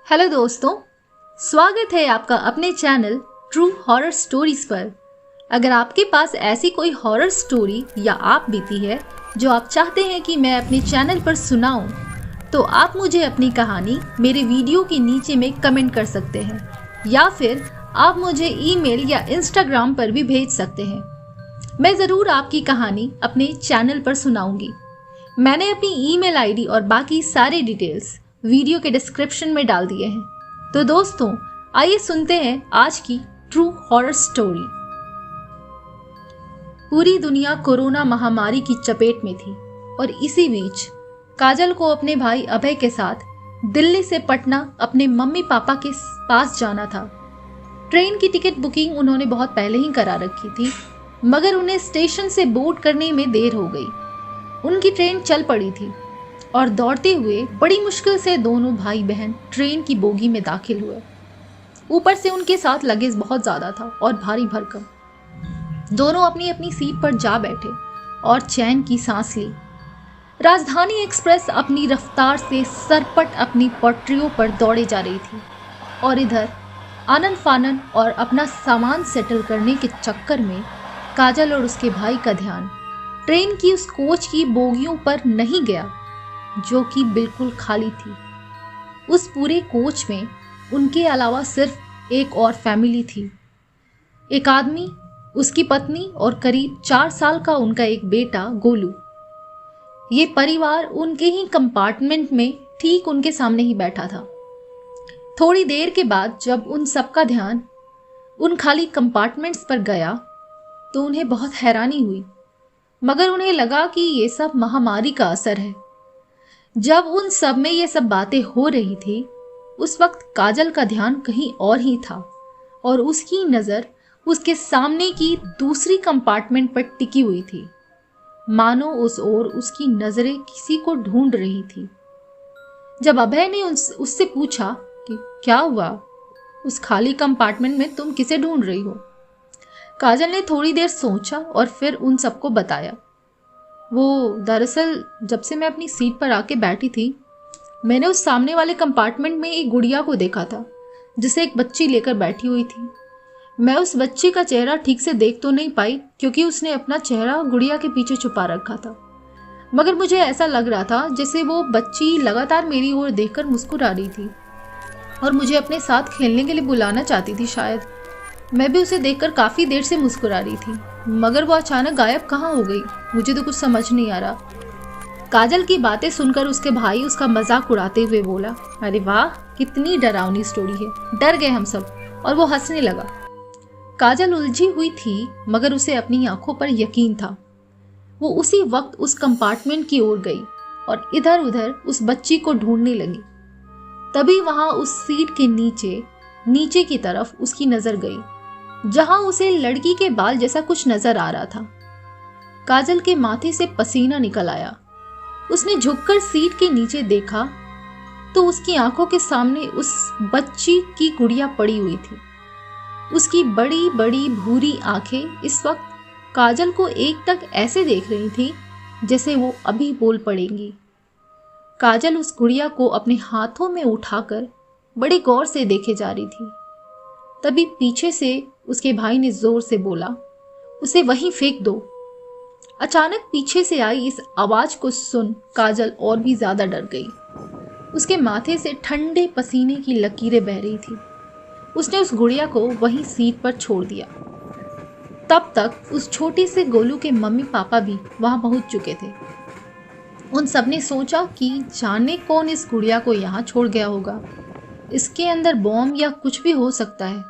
Hello दोस्तों, स्वागत है आपका अपने चैनल ट्रू हॉरर स्टोरीज पर। अगर आपके पास ऐसी कोई हॉरर स्टोरी या आप बीती है जो आप चाहते हैं कि मैं अपने चैनल पर सुनाऊं, तो आप मुझे अपनी कहानी मेरे वीडियो के नीचे में कमेंट कर सकते हैं या फिर आप मुझे ईमेल या इंस्टाग्राम पर भी भेज सकते हैं। मैं ज़रूर आपकी कहानी अपने चैनल पर सुनाऊंगी। मैंने अपनी ईमेल आईडी और बाकी सारे डिटेल्स वीडियो के डिस्क्रिप्शन में डाल दिए हैं। तो दोस्तों, आइए सुनते हैं आज की ट्रू हॉरर स्टोरी। पूरी दुनिया कोरोना महामारी की चपेट में थी और इसी बीच काजल को अपने भाई अभय के साथ दिल्ली से पटना अपने मम्मी पापा के पास जाना था। ट्रेन की टिकट बुकिंग उन्होंने बहुत पहले ही करा रखी थी, मगर उन्हें स्टेशन से बोर्ड करने में देर हो गई। उनकी ट्रेन चल पड़ी थी और दौड़ते हुए बड़ी मुश्किल से दोनों भाई बहन ट्रेन की बोगी में दाखिल हुए। ऊपर से उनके साथ लगेज बहुत ज़्यादा था और भारी भरकम। दोनों अपनी अपनी सीट पर जा बैठे और चैन की सांस ली। राजधानी एक्सप्रेस अपनी रफ्तार से सरपट अपनी पटरियों पर दौड़े जा रही थी और इधर आनन फानन और अपना सामान सेटल करने के चक्कर में काजल और उसके भाई का ध्यान ट्रेन की उस कोच की बोगियों पर नहीं गया जो कि बिल्कुल खाली थी। उस पूरे कोच में उनके अलावा सिर्फ एक और फैमिली थी। एक आदमी, उसकी पत्नी और करीब 4 साल का उनका एक बेटा गोलू। ये परिवार उनके ही कंपार्टमेंट में ठीक उनके सामने ही बैठा था। थोड़ी देर के बाद जब उन सबका ध्यान उन खाली कंपार्टमेंट्स पर गया तो उन्हें बहुत हैरानी हुई, मगर उन्हें लगा कि ये सब महामारी का असर है। जब उन सब में ये सब बातें हो रही थी, उस वक्त काजल का ध्यान कहीं और ही था और उसकी नज़र उसके सामने की दूसरी कंपार्टमेंट पर टिकी हुई थी, मानो उस ओर उसकी नज़रें किसी को ढूंढ रही थी। जब अभय ने उससे पूछा कि क्या हुआ, उस खाली कंपार्टमेंट में तुम किसे ढूंढ रही हो, काजल ने थोड़ी देर सोचा और फिर उन सबको बताया। वो दरअसल जब से मैं अपनी सीट पर आके बैठी थी, मैंने उस सामने वाले कंपार्टमेंट में एक गुड़िया को देखा था जिसे एक बच्ची लेकर बैठी हुई थी। मैं उस बच्ची का चेहरा ठीक से देख तो नहीं पाई क्योंकि उसने अपना चेहरा गुड़िया के पीछे छुपा रखा था, मगर मुझे ऐसा लग रहा था जैसे वो बच्ची लगातार मेरी ओर देखकर मुस्कुरा रही थी और मुझे अपने साथ खेलने के लिए बुलाना चाहती थी। शायद मैं भी उसे देखकर काफ़ी देर से मुस्कुरा रही थी, मगर वो अचानक गायब कहाँ हो गई, मुझे तो कुछ समझ नहीं आ रहा। काजल की बातें सुनकर उसके भाई उसका मजाक उड़ाते हुए बोला, अरे वाह, कितनी डरावनी स्टोरी है। डर गए हम सब और वो हंसने लगा। काजल उलझी हुई थी, मगर उसे अपनी आंखों पर यकीन था। वो उसी वक्त उस कंपार्टमेंट की ओर गई और इधर उधर उस बच्ची को ढूंढने लगी। तभी वहां उस सीट के नीचे की तरफ उसकी नजर गई, जहां उसे लड़की के बाल जैसा कुछ नजर आ रहा था। काजल के माथे से पसीना निकल आया। उसने झुककर सीट के नीचे देखा तो उसकी आंखों के सामने उस बच्ची की गुड़िया पड़ी हुई थी। उसकी बड़ी बड़ी भूरी आंखें इस वक्त काजल को एकटक ऐसे देख रही थी जैसे वो अभी बोल पड़ेंगी। काजल उस गुड़िया को अपने हाथों में उठाकर बड़े गौर से देखे जा रही थी। तभी पीछे से उसके भाई ने जोर से बोला, उसे वहीं फेंक दो। अचानक पीछे से आई इस आवाज को सुन काजल और भी ज्यादा डर गई। उसके माथे से ठंडे पसीने की लकीरें बह रही थी। उसने उस गुड़िया को वहीं सीट पर छोड़ दिया। तब तक उस छोटे से गोलू के मम्मी पापा भी वहां पहुंच चुके थे। उन सब ने सोचा कि जाने कौन इस गुड़िया को यहाँ छोड़ गया होगा, इसके अंदर बॉम्ब या कुछ भी हो सकता है।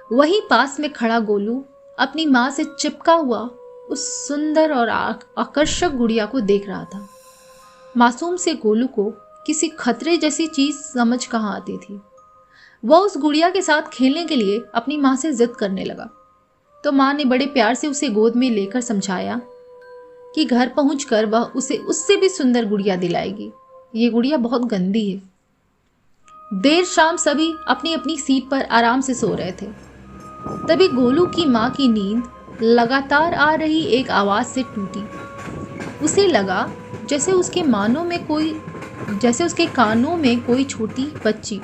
वहीं पास में खड़ा गोलू अपनी माँ से चिपका हुआ उस सुंदर और आकर्षक गुड़िया को देख रहा था। मासूम से गोलू को किसी खतरे जैसी चीज समझ कहाँ आती थी। वह उस गुड़िया के साथ खेलने के लिए अपनी माँ से जिद करने लगा, तो माँ ने बड़े प्यार से उसे गोद में लेकर समझाया कि घर पहुंचकर वह उसे उससे भी सुंदर गुड़िया दिलाएगी। ये गुड़िया बहुत गंदी है। देर शाम सभी अपनी अपनी सीट पर आराम से सो रहे थे। तभी गोलू की माँ की नींद लगातार आ रही एक आवाज से टूटी। उसे लगा जैसे उसके मानों में कोई जैसे उसके कानों में कोई छोटी बच्ची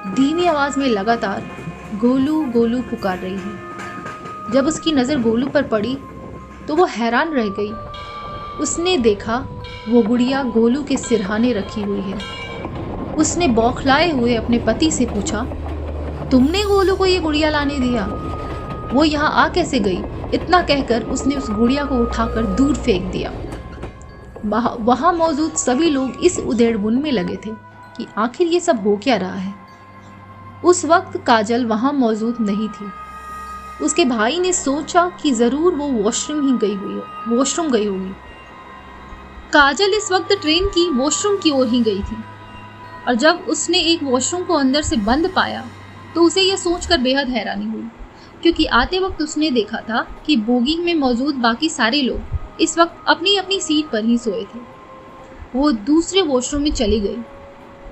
धीमी आवाज में लगातार गोलू गोलू पुकार रही है। जब उसकी नज़र गोलू पर पड़ी तो वो हैरान रह गई। उसने देखा वो गुड़िया गोलू के सिरहाने रखी हुई है। उसने बौखलाए हुए अपने पति से पूछा, तुमने गोलू को ये गुड़िया लाने दिया? वो यहाँ आ कैसे गई? इतना कहकर उसने उस गुड़िया को उठाकर दूर फेंक दिया। वहां मौजूद सभी लोग इस उधेड़बुन में लगे थे कि आखिर ये सब हो क्या रहा है। उस वक्त काजल वहां मौजूद नहीं थी। उसके भाई ने सोचा कि जरूर वो वॉशरूम गई होगी। काजल इस वक्त ट्रेन की वॉशरूम की ओर ही गई थी और जब उसने एक वॉशरूम को अंदर से बंद पाया तो उसे यह सोचकर बेहद हैरानी हुई, क्योंकि आते वक्त उसने देखा था कि बोगी में मौजूद बाकी सारे लोग इस वक्त अपनी अपनी सीट पर ही सोए थे। वो दूसरे वॉशरूम में चली गई,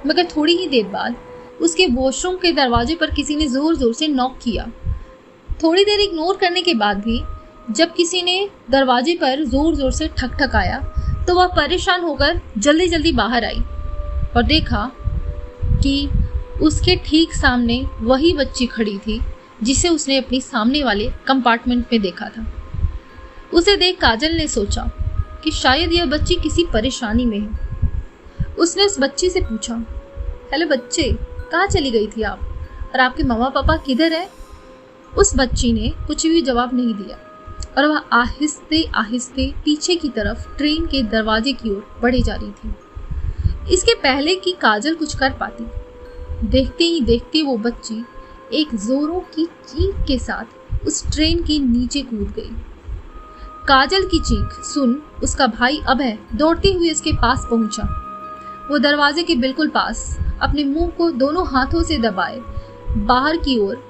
मगर थोड़ी ही देर बाद उसके वॉशरूम के दरवाजे पर किसी ने जोर जोर से नॉक किया। थोड़ी देर इग्नोर करने के बाद भी जब किसी ने दरवाजे पर जोर जोर से ठकठकाया तो वह परेशान होकर जल्दी जल्दी बाहर आई और देखा कि उसके ठीक सामने वही बच्ची खड़ी थी जिसे उसने अपनी सामने वाले कंपार्टमेंट में देखा था। उसे देख काजल ने सोचा कि शायद यह बच्ची किसी परेशानी में है। उसने उस बच्ची से पूछा, हेलो बच्चे, कहाँ चली गई थी आप? और आपके मम्मा पापा किधर है? उस बच्ची ने कुछ भी जवाब नहीं दिया और वह आहिस्ते आहिस्ते पीछे की तरफ ट्रेन के दरवाजे की ओर बढ़े जा रही थी। इसके पहले कि काजल कुछ कर पाती, देखते ही देखते वो बच्ची एक जोरों की चीख के साथ उस ट्रेन के नीचे कूद गई। काजल की चीख सुन उसका भाई अभय दौड़ते हुए उसके पास पहुंचा। वो दरवाजे के बिल्कुल पास अपने मुंह को दोनों हाथों से दबाए बाहर की ओर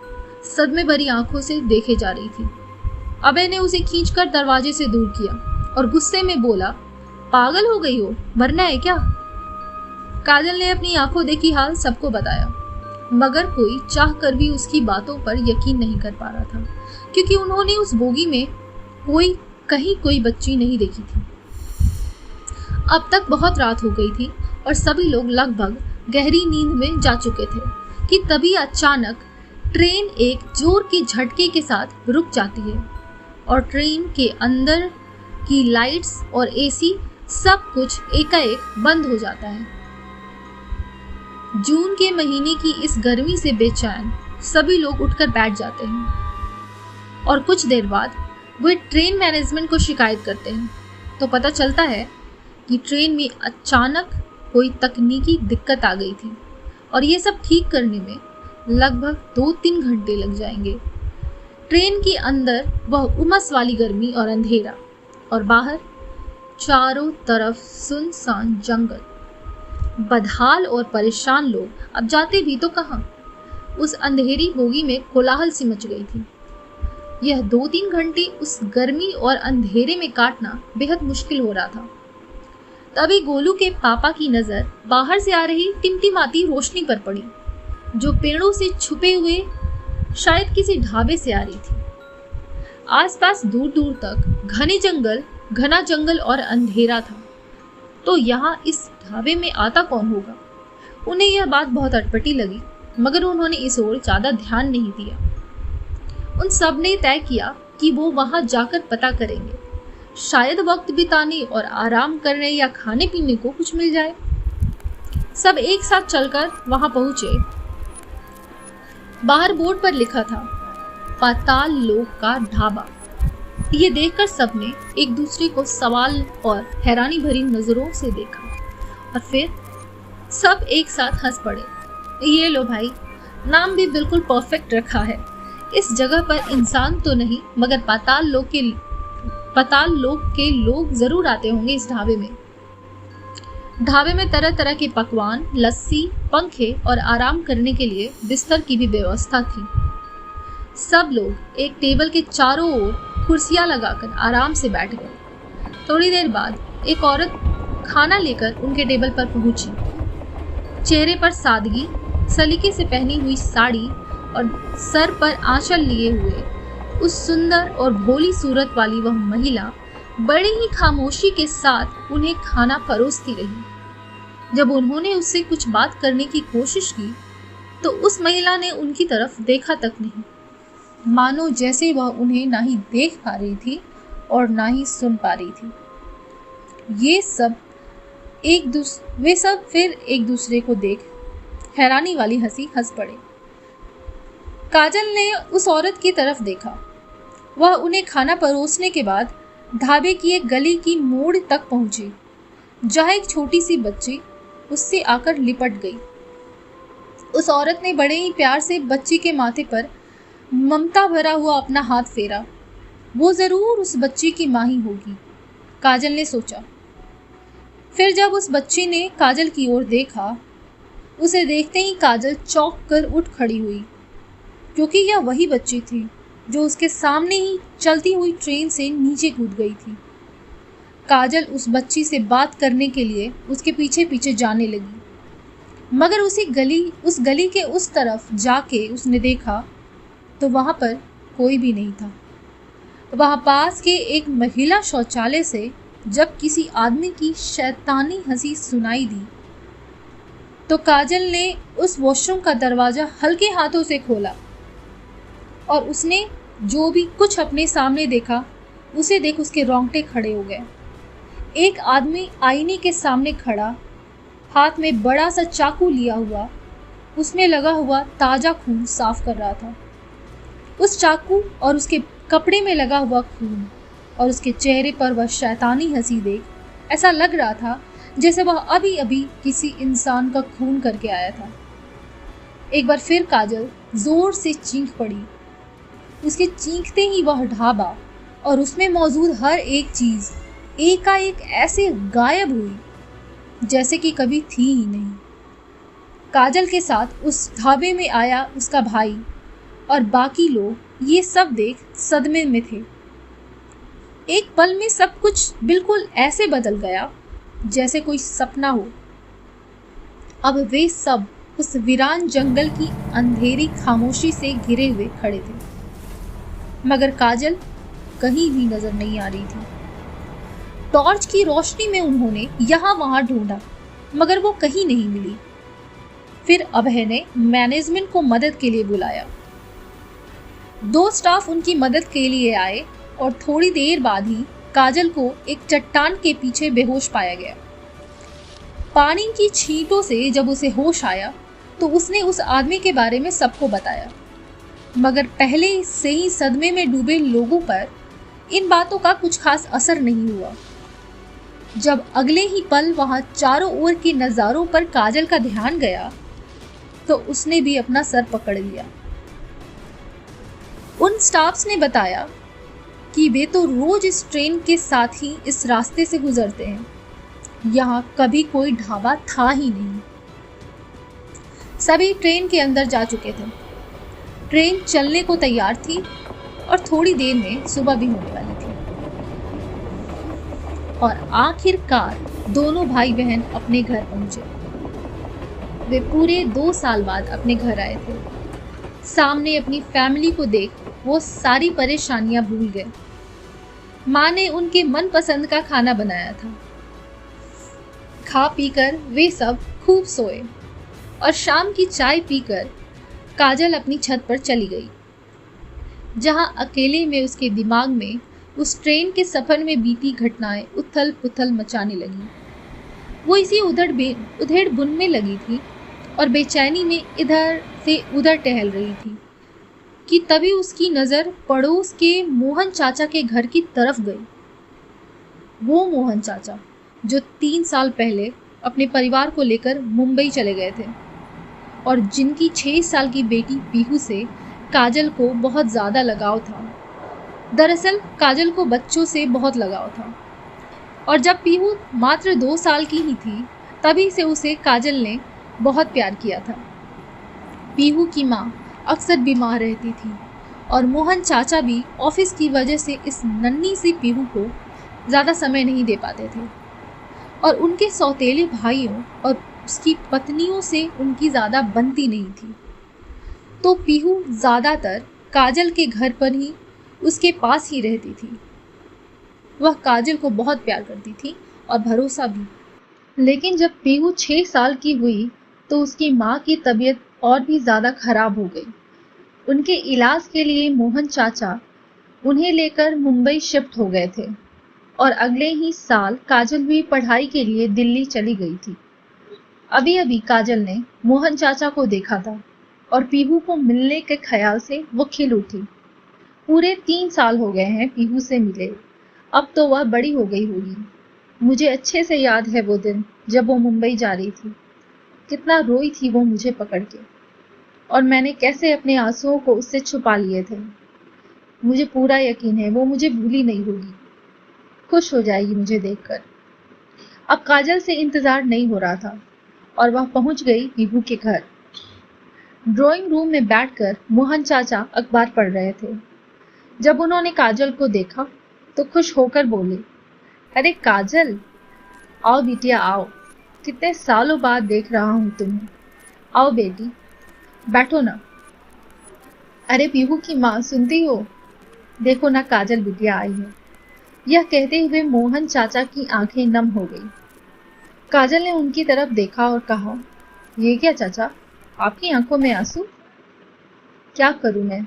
सदमे भरी आंखों से देखे जा रही थी। अभय ने उसे खींचकर दरवाजे से दूर किया और गुस्से में बोला, पागल हो गई हो, मरना है क्या? काजल ने अपनी आंखों देखी हाल सबको बताया, मगर कोई चाह कर भी उसकी बातों पर यकीन नहीं कर पा रहा था, क्योंकि उन्होंने उस बोगी में कहीं कोई बच्ची नहीं देखी थी। अब तक बहुत रात हो गई थी और सभी लोग लगभग गहरी नींद में जा चुके थे कि तभी अचानक ट्रेन एक जोर के झटके के साथ रुक जाती है और ट्रेन के अंदर की लाइट्स और एसी सब कुछ एकाएक बंद हो जाता है। जून के महीने की इस गर्मी से बेचैन सभी लोग उठकर बैठ जाते हैं और कुछ देर बाद वे ट्रेन मैनेजमेंट को शिकायत करते हैं तो पता चलता है कि ट्रेन में अचानक कोई तकनीकी दिक्कत आ गई थी और ये सब ठीक करने में लगभग 2-3 घंटे लग जाएंगे। ट्रेन के अंदर वह उमस वाली गर्मी और अंधेरा और बाहर चारों तरफ सुनसान जंगल। बदहाल और परेशान लोग अब जाते भी तो कहाँ। उस अंधेरी बोगी में कोलाहल सी मच गई थी। यह 2-3 घंटे उस गर्मी और अंधेरे में काटना बेहद मुश्किल हो रहा था। तभी गोलू के पापा की नजर बाहर से आ रही टिमटिमाती रोशनी पर पड़ी, जो पेड़ों से छुपे हुए शायद किसी ढाबे से आ रही थी। आसपास दूर दूर तक घना जंगल और अंधेरा था, तो यहाँ इस ढाबे में आता कौन होगा? उन्हें यह बात बहुत अटपटी लगी, मगर उन्होंने इस ओर ज्यादा ध्यान नहीं दिया। उन सब ने तय किया कि वो वहां जाकर पता करेंगे, शायद वक्त बिताने और आराम करने या खाने पीने को कुछ मिल जाए। सब एक साथ चलकर वहां पहुंचे। बाहर बोर्ड पर लिखा था, पाताल लोक का ढाबा। ये देखकर सबने एक दूसरे को सवाल और हैरानी भरी नजरों से देखा और फिर सब एक साथ हंस पड़े। ये लो भाई, नाम भी बिल्कुल परफेक्ट रखा है। इस जगह पर इंसान तो नहीं, मगर पाताल लोक के लोग जरूर आते होंगे इस ढाबे में। ढाबे में तरह तरह के पकवान, लस्सी, पंखे और आराम करने के लिए बिस्तर की भी व्यवस्था थी। सब लोग एक टेबल के चारों ओर कुर्सियां लगाकर आराम से बैठ गए। थोड़ी देर बाद एक औरत खाना लेकर उनके टेबल पर पहुंची। चेहरे पर सादगी, सलीके से पहनी हुई साड़ी और सर पर आंचल लिए हुए उस सुंदर और भोली सूरत वाली वह महिला बड़ी ही खामोशी के साथ उन्हें खाना परोसती रही। जब उन्होंने उससे कुछ बात करने की कोशिश की तो उस महिला ने उनकी तरफ देखा तक नहीं, मानो जैसे वह उन्हें ना ही देख पा रही थी और ना ही सुन पा रही थी। वे सब फिर एक दूसरे को देख हैरानी वाली हंसी हंस पड़े। काजल ने उस औरत की तरफ देखा। वह उन्हें खाना परोसने के बाद ढाबे की एक गली की मोड़ तक पहुंची, जहां एक छोटी सी बच्ची उससे आकर लिपट गई। उस औरत ने बड़े ही प्यार से बच्ची के माथे पर ममता भरा हुआ अपना हाथ फेरा। वो जरूर उस बच्ची की माँ ही होगी, काजल ने सोचा। फिर जब उस बच्ची ने काजल की ओर देखा, उसे देखते ही काजल चौंक कर उठ खड़ी हुई, क्योंकि यह वही बच्ची थी जो उसके सामने ही चलती हुई ट्रेन से नीचे कूद गई थी। काजल उस बच्ची से बात करने के लिए उसके पीछे पीछे जाने लगी, मगर उस गली के उस तरफ जाके उसने देखा तो वहां पर कोई भी नहीं था। वहां पास के एक महिला शौचालय से जब किसी आदमी की शैतानी हंसी सुनाई दी तो काजल ने उस वॉशरूम का दरवाजा हल्के हाथों से खोला और उसने जो भी कुछ अपने सामने देखा उसे देख उसके रोंगटे खड़े हो गए। एक आदमी आईने के सामने खड़ा, हाथ में बड़ा सा चाकू लिया हुआ, उसमें लगा हुआ ताजा खून साफ कर रहा था। उस चाकू और उसके कपड़े में लगा हुआ खून और उसके चेहरे पर वह शैतानी हंसी देख ऐसा लग रहा था जैसे वह अभी अभी किसी इंसान का खून करके आया था। एक बार फिर काजल जोर से चीख पड़ी। उसके चीखते ही वह ढाबा और उसमें मौजूद हर एक चीज एकाएक ऐसे गायब हुई जैसे कि कभी थी ही नहीं। काजल के साथ उस ढाबे में आया उसका भाई और बाकी लोग ये सब देख सदमे में थे। एक पल में सब कुछ बिल्कुल ऐसे बदल गया जैसे कोई सपना हो। अब वे सब उस वीरान जंगल की अंधेरी खामोशी से घिरे हुए खड़े थे, मगर काजल कहीं भी नजर नहीं आ रही थी। टॉर्च की रोशनी में उन्होंने यहाँ वहां ढूंढा, मगर वो कहीं नहीं मिली। फिर अभय ने मैनेजमेंट को मदद के लिए बुलाया। 2 स्टाफ उनकी मदद के लिए आए और थोड़ी देर बाद ही काजल को एक चट्टान के पीछे बेहोश पाया गया। पानी की छींटों से जब उसे होश आया तो उसने उस आदमी के बारे में सबको बताया, मगर पहले से ही सदमे में डूबे लोगों पर इन बातों का कुछ खास असर नहीं हुआ। जब अगले ही पल वहां चारों ओर के नजारों पर काजल का ध्यान गया तो उसने भी अपना सर पकड़ लिया। उन स्टाफ्स ने बताया कि वे तो रोज इस ट्रेन के साथ ही इस रास्ते से गुजरते हैं, यहाँ कभी कोई ढाबा था ही नहीं। सभी ट्रेन के अंदर जा चुके थे। ट्रेन चलने को तैयार थी और थोड़ी देर में सुबह भी होने वाली थी। और आखिरकार दोनों भाई बहन अपने घर पहुंचे। वे पूरे 2 साल बाद अपने घर आए थे। सामने अपनी फैमिली को देख वो सारी परेशानियां भूल गए। माँ ने उनके मनपसंद का खाना बनाया था। खा पीकर वे सब खूब सोए और शाम की चाय पीकर काजल अपनी छत पर चली गई, जहां अकेले में उसके दिमाग में उस ट्रेन के सफर में बीती घटनाएं उथल पुथल मचाने लगी। वो इसी उधेड़ बुन में लगी थी और बेचैनी में इधर से उधर टहल रही थी कि तभी उसकी नज़र पड़ोस के मोहन चाचा के घर की तरफ गई। वो मोहन चाचा जो 3 साल पहले अपने परिवार को लेकर मुंबई चले गए थे और जिनकी 6 साल की बेटी पीहू से काजल को बहुत ज़्यादा लगाव था। दरअसल काजल को बच्चों से बहुत लगाव था और जब पीहू मात्र 2 साल की ही थी तभी से उसे काजल ने बहुत प्यार किया था। पीहू की माँ अक्सर बीमार रहती थी और मोहन चाचा भी ऑफिस की वजह से इस नन्ही सी पीहू को ज़्यादा समय नहीं दे पाते थे और उनके सौतेले भाइयों और उसकी पत्नियों से उनकी ज़्यादा बनती नहीं थी। तो पीहू ज़्यादातर काजल के घर पर ही उसके पास ही रहती थी। वह काजल को बहुत प्यार करती थी और भरोसा भी। लेकिन जब पीहू 6 साल की हुई तो उसकी माँ की तबीयत और भी ज्यादा खराब हो गई। उनके इलाज के लिए मोहन चाचा उन्हें लेकर मुंबई शिफ्ट हो गए थे और अगले ही साल काजल भी पढ़ाई के लिए दिल्ली चली गई थी। अभी अभी काजल ने मोहन चाचा को देखा था और पीहू को मिलने के ख्याल से वो खिल उठी। पूरे 3 साल हो गए हैं पीहू से मिले। अब तो वह बड़ी हो गई होगी। मुझे अच्छे से याद है वो दिन जब वो मुंबई जा रही थी। कितना रोई थी वो मुझे पकड़ के, और मैंने कैसे अपने आंसुओं को उससे छुपा लिए थे। मुझे पूरा यकीन है वो मुझे भूली नहीं होगी। खुश हो जाएगी मुझे देखकर। अब काजल से इंतजार नहीं हो रहा था और वह पहुंच गई पीहू के घर। ड्राइंग रूम में बैठकर मोहन चाचा अखबार पढ़ रहे थे। जब उन्होंने काजल को देखा तो खुश होकर बोले, अरे काजल, आओ बिटिया आओ। कितने सालों बाद देख रहा हूं तुम्हें। आओ बेटी, बैठो ना। अरे पीहू की माँ, सुनती हो? देखो ना काजल बिटिया आई है। यह कहते हुए मोहन चाचा की आंखें नम हो गई। काजल ने उनकी तरफ देखा और कहा, ये क्या चाचा, आपकी आंखों में आंसू? क्या करूं मैं,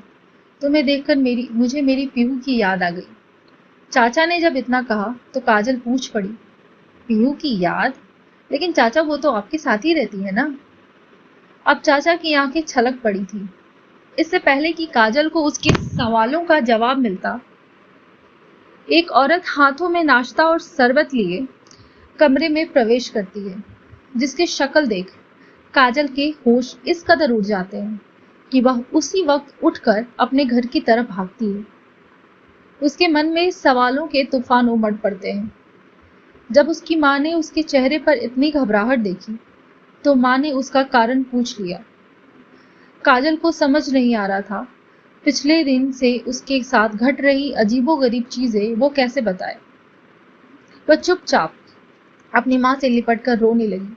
तुम्हें देखकर मुझे मेरी पीहू की याद आ गई। चाचा ने जब इतना कहा तो काजल पूछ पड़ी, पीहू की याद? लेकिन चाचा वो तो आपके साथ ही रहती है ना। अब चाचा की आंखें छलक पड़ी थी। इससे पहले कि काजल को उसके सवालों का जवाब मिलता, एक औरत हाथों में नाश्ता और शरबत लिए कमरे में प्रवेश करती है, जिसकी शक्ल देख काजल के होश इस कदर उड़ जाते हैं कि वह उसी वक्त उठकर अपने घर की तरफ भागती है। उसके मन में सवालों के तूफान उमड़ पड़ते हैं। जब उसकी माँ ने उसके चेहरे पर इतनी घबराहट देखी तो माँ ने उसका कारण पूछ लिया। काजल को समझ नहीं आ रहा था पिछले दिन से उसके साथ घट रही अजीबोगरीब चीजें वो कैसे बताए। वह चुपचाप अपनी माँ से लिपटकर रोने लगी।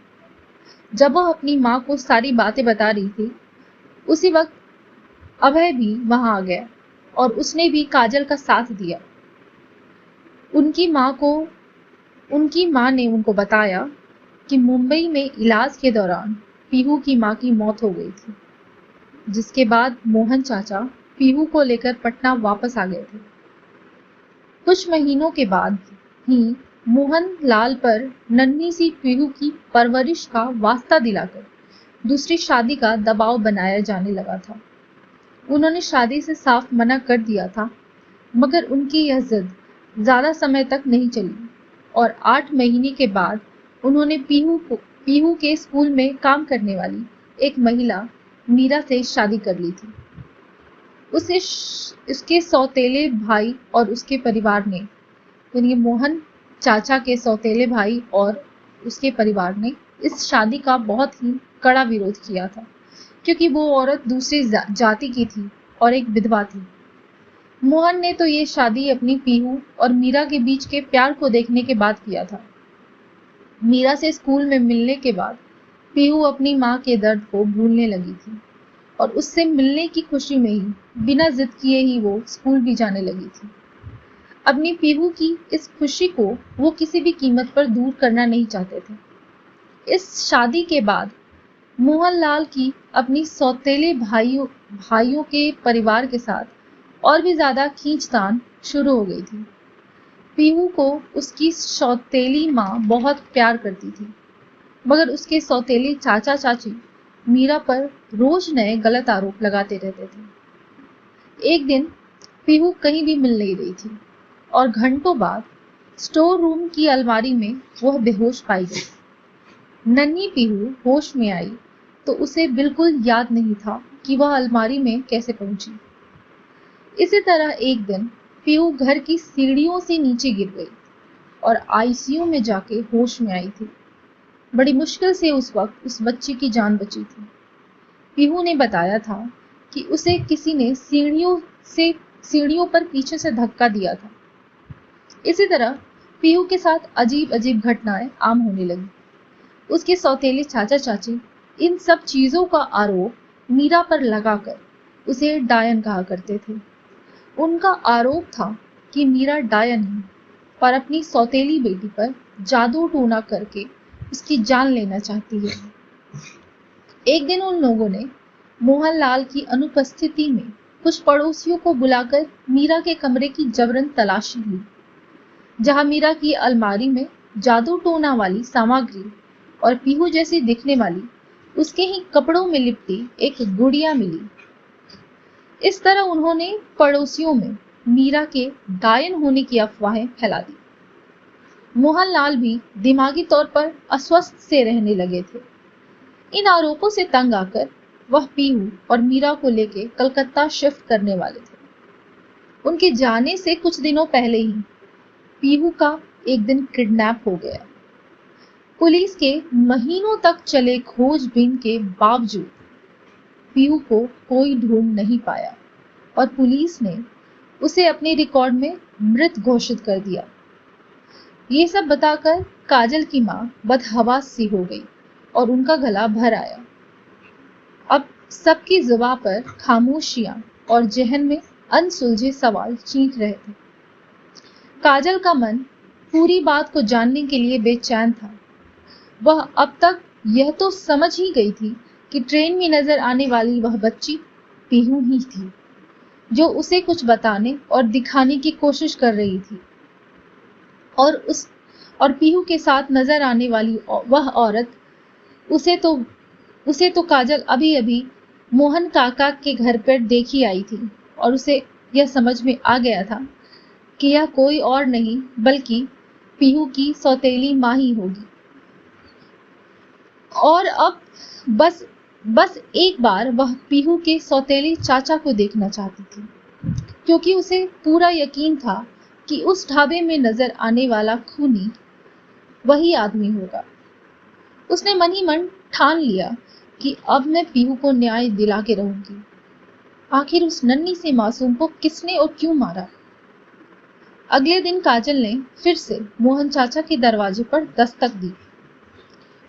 जब वह अपनी माँ को सारी बातें बता रही थी, उसी वक्त अभय भी वहां आ गया और उसने भी काजल का साथ दिया। उनकी माँ ने उनको बताया कि मुंबई में इलाज के दौरान पीहू की माँ की मौत हो गई थी, जिसके बाद मोहन चाचा पीहू को लेकर पटना वापस आ गए थे। कुछ महीनों के बाद ही मोहन लाल पर नन्ही सी पीहू की परवरिश का वास्ता दिलाकर दूसरी शादी का दबाव बनाया जाने लगा था। उन्होंने शादी से साफ मना कर दिया था, मगर उनकी यह जिद ज्यादा समय तक नहीं चली और 8 महीने के बाद उन्होंने पीहू के स्कूल में काम करने वाली एक महिला मीरा से शादी कर ली थी। उसके सौतेले भाई और उसके परिवार ने, यानी मोहन चाचा के सौतेले भाई और उसके परिवार ने इस शादी का बहुत ही कड़ा विरोध किया था, क्योंकि वो औरत दूसरी जाति की थी और एक विधवा थी। मोहन ने तो ये शादी अपनी पीहू और मीरा के बीच के प्यार को देखने के बाद किया था। मीरा से स्कूल में मिलने के बाद पीहू अपनी माँ के दर्द को भूलने लगी थी और उससे मिलने की खुशी में ही बिना जिद किए ही वो स्कूल भी जाने लगी थी। अपनी पीहू की इस खुशी को वो किसी भी कीमत पर दूर करना नहीं चाहते थे। इस शादी के बाद मोहनलाल की अपनी सौतेले भाइयों के परिवार के साथ और भी ज्यादा खींचतान शुरू हो गई थी। पीहू को उसकी सौतेली माँ बहुत प्यार करती थी, मगर उसके सौतेले चाचा चाची मीरा पर रोज नए गलत आरोप लगाते रहते थे। एक दिन पीहू कहीं भी मिल नहीं रही थी और घंटों बाद स्टोर रूम की अलमारी में वह बेहोश पाई गई। नन्ही पीहू होश में आई तो उसे बिल्कुल याद नहीं था कि वह अलमारी में कैसे पहुंची। इसी तरह एक दिन पीहू घर की सीढ़ियों से नीचे गिर गई और आईसीयू में जाके होश में आई थी। बड़ी मुश्किल से उस वक्त उस बच्ची की जान बची थी। पीहू ने बताया था कि उसे किसी ने सीढ़ियों पर पीछे से धक्का दिया था। इसी तरह पीहू के साथ अजीब अजीब घटनाएं आम होने लगी। उसके सौतेले चाचा चाची इन सब चीजों का आरोप मीरा पर लगाकर उसे डायन कहा करते थे। उनका आरोप था कि मीरा डायन है, पर अपनी सौतेली बेटी पर जादू टोना करके उसकी जान लेना चाहती है। एक दिन उन लोगों ने मोहनलाल की अनुपस्थिति में कुछ पड़ोसियों को बुलाकर मीरा के कमरे की जबरन तलाशी ली, जहां मीरा की अलमारी में जादू टोना वाली सामग्री और पीहू जैसी दिखने वाली उसके ही कपड़ों में लिपटी एक गुड़िया मिली। इस तरह उन्होंने पड़ोसियों में मीरा के गायन होने की अफवाहें फैला दी। मोहनलाल भी दिमागी तौर पर अस्वस्थ से रहने लगे थे। इन आरोपों से तंग आकर वह पीहू और मीरा को लेकर कलकत्ता शिफ्ट करने वाले थे। उनके जाने से कुछ दिनों पहले ही पीहू का एक दिन किडनैप हो गया। पुलिस के महीनों तक चले खोजबीन के बावजूद पीहू को कोई ढूंढ नहीं पाया और पुलिस ने उसे अपने रिकॉर्ड में मृत घोषित कर दिया। ये सब बताकर काजल की मां बदहवास सी हो गई और उनका गला भर आया। अब सबकी जुबान पर खामोशियां और जहन में अनसुलझे सवाल चींट रहे थे। काजल का मन पूरी बात को जानने के लिए बेचैन था। वह अब तक यह तो समझ ही गई थी कि ट्रेन में नजर आने वाली वह बच्ची पीहू ही थी, जो उसे कुछ बताने और दिखाने की कोशिश कर रही थी। और पीहू के साथ नजर आने वाली वह औरत उसे तो काजल अभी अभी मोहन काका के घर पर देखी आई थी और उसे यह समझ में आ गया था कि यह कोई और नहीं बल्कि पीहू की सौतेली मां ही होगी। और अब बस एक बार वह पीहू के सौतेली चाचा को देखना चाहती थी, क्योंकि उसे पूरा यकीन था कि उस ढाबे में नजर आने वाला खूनी वही आदमी होगा। उसने मन ही मन ठान लिया कि अब मैं पीहू को न्याय दिला के रहूंगी। आखिर उस नन्ही से मासूम को किसने और क्यों मारा? अगले दिन काजल ने फिर से मोहन चाचा के दरवाजे पर दस्तक दी।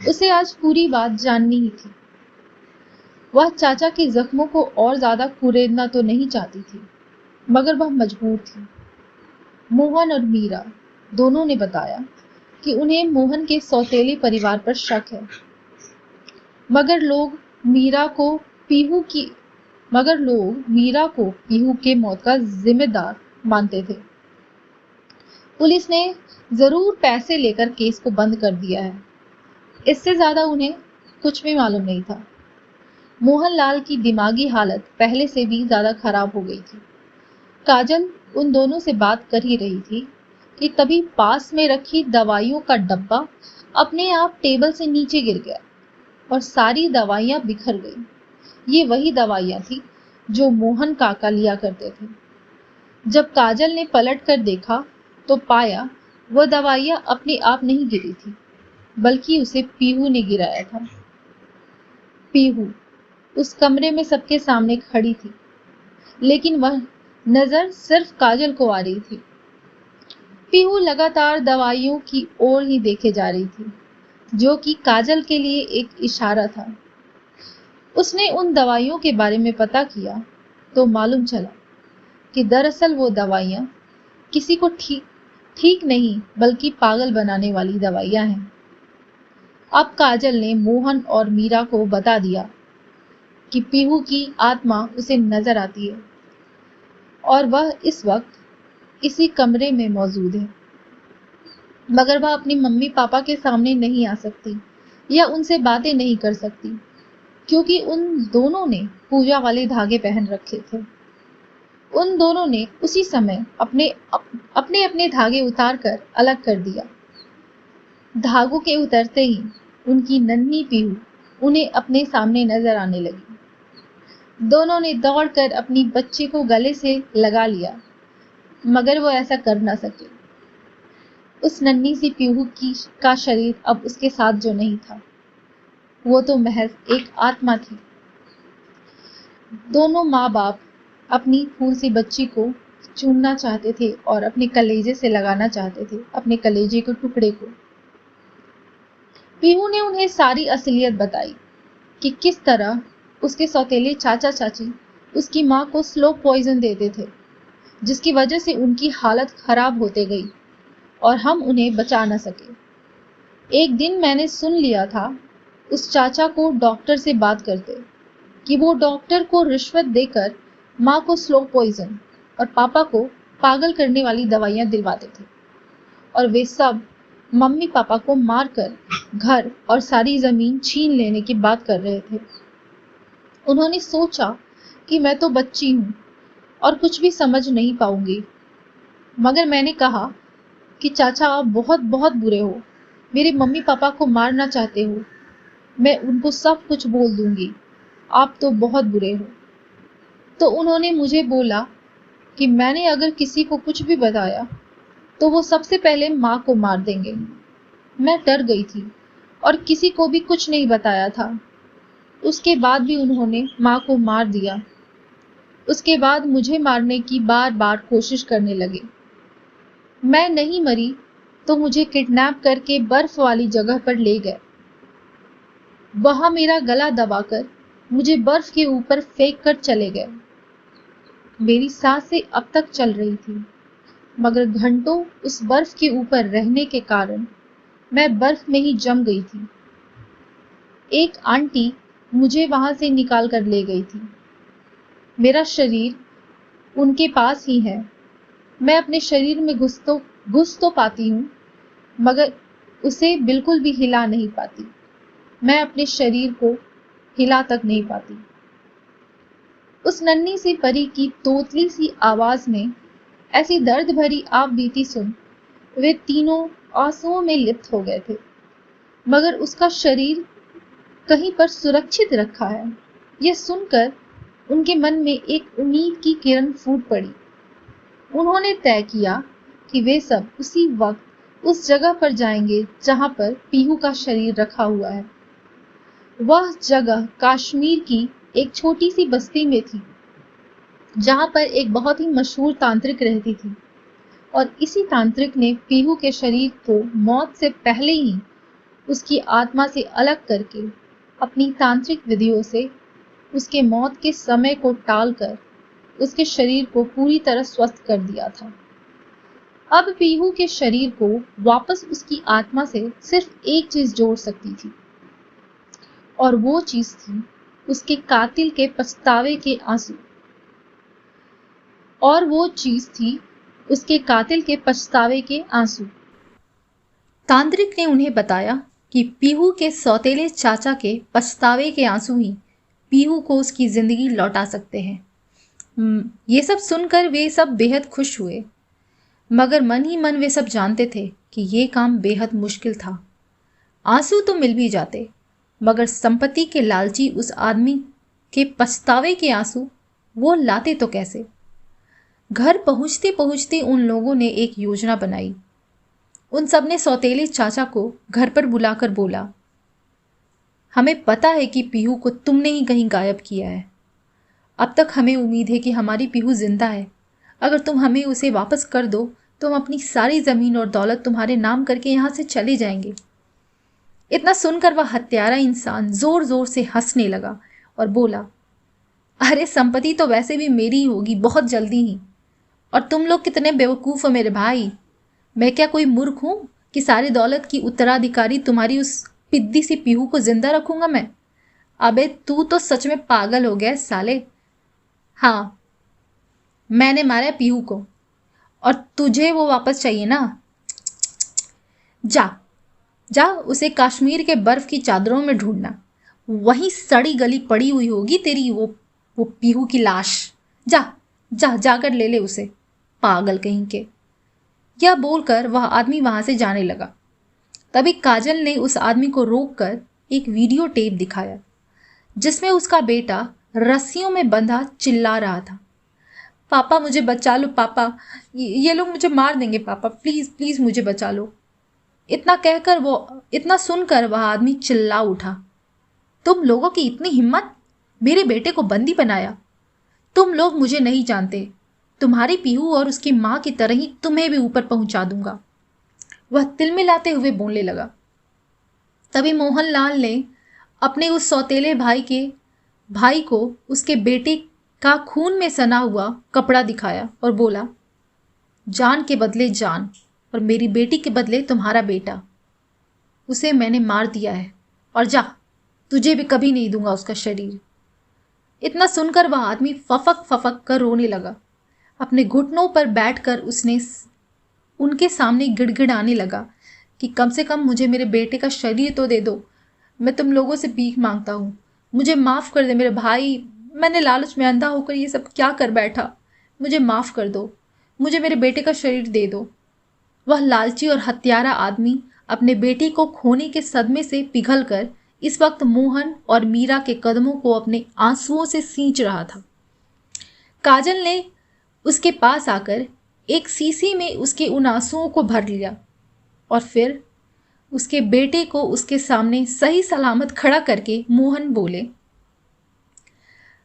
उसे आज पूरी बात जाननी ही थी। वह चाचा के जख्मों को और ज्यादा कुरेदना तो नहीं चाहती थी, मगर वह मजबूर थी। मोहन और मीरा दोनों ने बताया कि उन्हें मोहन के सौतेले परिवार पर शक है, मगर लोग मीरा को पीहू के मौत का जिम्मेदार मानते थे। पुलिस ने जरूर पैसे लेकर केस को बंद कर दिया है, इससे ज्यादा उन्हें कुछ भी मालूम नहीं था। मोहनलाल की दिमागी हालत पहले से भी ज्यादा खराब हो गई थी। काजल उन दोनों से बात कर ही रही थी कि तभी पास में रखी दवाइयों का डब्बा अपने आप टेबल से नीचे गिर गया और सारी दवाइयां बिखर गई। ये वही दवाइयां थी जो मोहन काका लिया करते थे। जब काजल ने पलट कर देखा तो पाया वह दवाइयां अपने आप नहीं गिरी थी, बल्कि उसे पीहू ने गिराया था। पीहू उस कमरे में सबके सामने खड़ी थी, लेकिन वह नजर सिर्फ काजल को आ रही थी। पीहू लगातार दवाइयों की ओर ही देखे जा रही थी, जो कि काजल के लिए एक इशारा था। उसने उन दवाइयों के बारे में पता किया तो मालूम चला कि दरअसल वो दवाइयां किसी को ठीक नहीं बल्कि पागल बनाने वाली दवाइयां हैं। अब काजल ने मोहन और मीरा को बता दिया कि पीहू की आत्मा उसे नजर आती है और वह इस वक्त इसी कमरे में मौजूद है, मगर वह अपनी मम्मी पापा के सामने नहीं आ सकती या उनसे बातें नहीं कर सकती, क्योंकि उन दोनों ने पूजा वाले धागे पहन रखे थे। उन दोनों ने उसी समय अपने धागे उतार कर अलग कर दिया। धागों के उतरते ही उनकी नन्ही पीहू उन्हें अपने सामने नजर आने लगी। दोनों ने दौड़कर अपनी बच्ची को गले से लगा लिया, मगर वो ऐसा कर ना सके। उस नन्ही सी पीहू का शरीर अब उसके साथ जो नहीं था, वो तो महज एक आत्मा थी। दोनों माँ बाप अपनी फूल सी बच्ची को चूमना चाहते थे और अपने कलेजे से लगाना चाहते थे, अपने कलेजे के टुकड़े को। पीहू ने उन्हें सारी असलियत बताई कि किस तरह उसके सौतेले चाचा चाची उसकी मां को स्लो पॉइजन देते थे, जिसकी वजह से उनकी हालत खराब होते गई और हम उन्हें बचा न सके। एक दिन मैंने सुन लिया था उस चाचा को डॉक्टर से बात करते कि वो डॉक्टर को रिश्वत देकर माँ को स्लो पॉइजन और पापा को पागल करने वाली दवाइयाँ दिलवाते थे, और वे सब मम्मी पापा को मारकर घर और सारी जमीन छीन लेने की बात कर रहे थे। उन्होंने सोचा कि मैं तो बच्ची हूँ और कुछ भी समझ नहीं पाऊंगी, मगर मैंने कहा कि चाचा आप बहुत बहुत बुरे हो, मेरे मम्मी पापा को मारना चाहते हो, मैं उनको सब कुछ बोल दूंगी, आप तो बहुत बुरे हो। तो उन्होंने मुझे बोला कि मैंने अगर किसी को कुछ भी बताया तो वो सबसे पहले माँ को मार देंगे। मैं डर गई थी और किसी को भी कुछ नहीं बताया था। उसके बाद भी उन्होंने माँ को मार दिया। उसके बाद मुझे मारने की बार बार कोशिश करने लगे। मैं नहीं मरी तो मुझे किडनैप करके बर्फ वाली जगह पर ले गए। वहां मेरा गला दबाकर मुझे बर्फ के ऊपर फेंक कर चले गए। मेरी सांसें अब तक चल रही थी, मगर घंटों उस बर्फ के ऊपर रहने के कारण मैं बर्फ में ही जम गई थी। एक आंटी मुझे वहां से निकाल कर ले गई थी। मेरा शरीर उनके पास ही है। मैं अपने शरीर में घुस तो पाती हूँ, मगर उसे बिल्कुल भी हिला नहीं पाती। मैं अपने शरीर को हिला तक नहीं पाती। उस नन्ही सी परी की तोतली सी आवाज में ऐसी दर्द भरी आप बीती सुन वे तीनों आंसुओं में लिप्त हो गए थे, मगर उसका शरीर कहीं पर सुरक्षित रखा है, यह सुनकर उनके मन में एक उम्मीद की किरण फूट पड़ी। उन्होंने तय किया कि वे सब उसी वक्त उस जगह पर जाएंगे जहां पर पीहू का शरीर रखा हुआ है। वह जगह कश्मीर की एक छोटी सी बस्ती में थी, जहां पर एक बहुत ही मशहूर तांत्रिक रहती थी, और इसी तांत्रिक ने पीहू के शरीर को मौत से पहले ही उसकी आत्मा से अलग करके अपनी तांत्रिक विधियों से उसके मौत के समय को टालकर उसके शरीर को पूरी तरह स्वस्थ कर दिया था। अब पीहू के शरीर को वापस उसकी आत्मा से सिर्फ एक चीज जोड़ सकती थी, और वो चीज थी उसके कातिल के पछतावे के आंसू। तांत्रिक ने उन्हें बताया कि पीहू के सौतेले चाचा के पछतावे के आंसू ही पीहू को उसकी जिंदगी लौटा सकते हैं। ये सब सुनकर वे सब बेहद खुश हुए, मगर मन ही मन वे सब जानते थे कि ये काम बेहद मुश्किल था। आंसू तो मिल भी जाते, मगर संपत्ति के लालची उस आदमी के पछतावे के आंसू वो लाते तो कैसे। घर पहुंचते पहुंचते उन लोगों ने एक योजना बनाई। उन सब ने सौतेले चाचा को घर पर बुलाकर बोला, हमें पता है कि पीहू को तुमने ही कहीं गायब किया है। अब तक हमें उम्मीद है कि हमारी पीहू जिंदा है। अगर तुम हमें उसे वापस कर दो तो हम अपनी सारी जमीन और दौलत तुम्हारे नाम करके यहाँ से चले जाएंगे। इतना सुनकर वह हत्यारा इंसान जोर जोर से हंसने लगा और बोला, अरे संपत्ति तो वैसे भी मेरी ही होगी बहुत जल्दी ही, और तुम लोग कितने बेवकूफ़ हो मेरे भाई। मैं क्या कोई मूर्ख हूं कि सारी दौलत की उत्तराधिकारी तुम्हारी उस पिद्दी सी पीहू को जिंदा रखूंगा मैं। अबे तू तो सच में पागल हो गया साले। हाँ, मैंने मारा पीहू को, और तुझे वो वापस चाहिए ना। जा जा उसे कश्मीर के बर्फ की चादरों में ढूंढना, वहीं सड़ी गली पड़ी हुई होगी तेरी वो पीहू की लाश। जा जा जाकर ले ले उसे, पागल कहीं के। यह बोलकर वह आदमी वहां से जाने लगा। तभी काजल ने उस आदमी को रोककर एक वीडियो टेप दिखाया, जिसमें उसका बेटा रस्सियों में बंधा चिल्ला रहा था, पापा मुझे बचा लो पापा, ये लोग मुझे मार देंगे पापा, प्लीज प्लीज मुझे बचा लो। इतना सुनकर वह आदमी चिल्ला उठा, तुम लोगों की इतनी हिम्मत, मेरे बेटे को बंदी बनाया। तुम लोग मुझे नहीं जानते, तुम्हारी पीहू और उसकी माँ की तरह ही तुम्हें भी ऊपर पहुंचा दूंगा। वह तिलमिलाते हुए बोलने लगा। तभी मोहनलाल ने अपने उस सौतेले भाई को उसके बेटे का खून में सना हुआ कपड़ा दिखाया और बोला, जान के बदले जान, और मेरी बेटी के बदले तुम्हारा बेटा। उसे मैंने मार दिया है और जा, तुझे भी कभी नहीं दूंगा उसका शरीर। इतना सुनकर वह आदमी फफक फफक कर रोने लगा। अपने घुटनों पर बैठकर उसने उनके सामने गिड़गिड़ाने लगा कि कम से कम मुझे मेरे बेटे का शरीर तो दे दो, मैं तुम लोगों से भीख मांगता हूँ, मुझे माफ़ कर दे मेरे भाई, मैंने लालच में अंधा होकर ये सब क्या कर बैठा, मुझे माफ़ कर दो, मुझे मेरे बेटे का शरीर दे दो। वह लालची और हत्यारा आदमी अपने बेटी को खोने के सदमे से पिघलकर इस वक्त मोहन और मीरा के कदमों को अपने आंसुओं से सींच रहा था। काजल ने उसके पास आकर एक सीसी में उसके उन आंसुओं को भर लिया और फिर उसके बेटे को उसके सामने सही सलामत खड़ा करके मोहन बोले,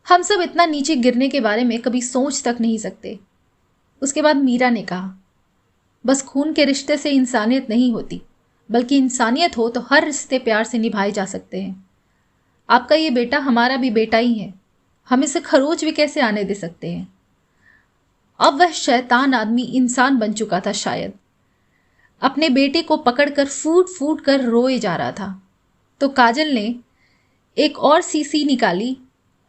हम सब इतना नीचे गिरने के बारे में कभी सोच तक नहीं सकते। उसके बाद मीरा ने कहा, बस खून के रिश्ते से इंसानियत नहीं होती, बल्कि इंसानियत हो तो हर रिश्ते प्यार से निभाए जा सकते हैं। आपका ये बेटा हमारा भी बेटा ही है, हम इसे खरोच भी कैसे आने दे सकते हैं। अब वह शैतान आदमी इंसान बन चुका था शायद। अपने बेटे को पकड़कर फूट फूट कर रोए जा रहा था। तो काजल ने एक और सीसी निकाली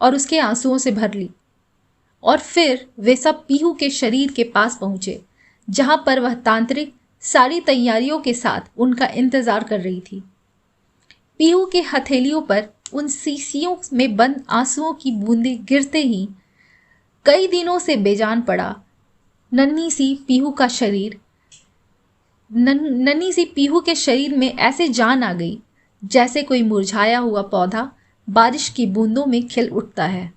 और उसके आंसुओं से भर ली और फिर वे सब पीहू के शरीर के पास पहुंचे, जहां पर वह तांत्रिक सारी तैयारियों के साथ उनका इंतजार कर रही थी। पीहू के हथेलियों पर उन सीसियों में बंद आंसुओं की बूंदें गिरते ही कई दिनों से बेजान पड़ा नन्ही सी पीहू के शरीर में ऐसे जान आ गई जैसे कोई मुरझाया हुआ पौधा बारिश की बूंदों में खिल उठता है।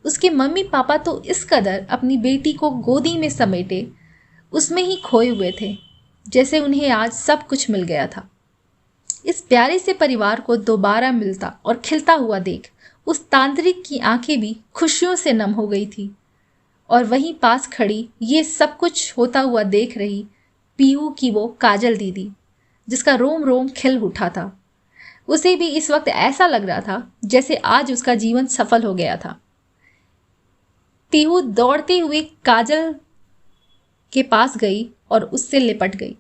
उसके मम्मी पापा तो इस कदर अपनी बेटी को गोदी में समेटे उसमें ही खोए हुए थे जैसे उन्हें आज सब कुछ मिल गया था। इस प्यारे से परिवार को दोबारा मिलता और खिलता हुआ देख उस तांत्रिक की आंखें भी खुशियों से नम हो गई थी और वहीं पास खड़ी ये सब कुछ होता हुआ देख रही पीहू की वो काजल दीदी, जिसका रोम रोम खिल उठा था, उसे भी इस वक्त ऐसा लग रहा था जैसे आज उसका जीवन सफल हो गया था। पीहू दौड़ती हुई काजल के पास गई और उससे लिपट गई।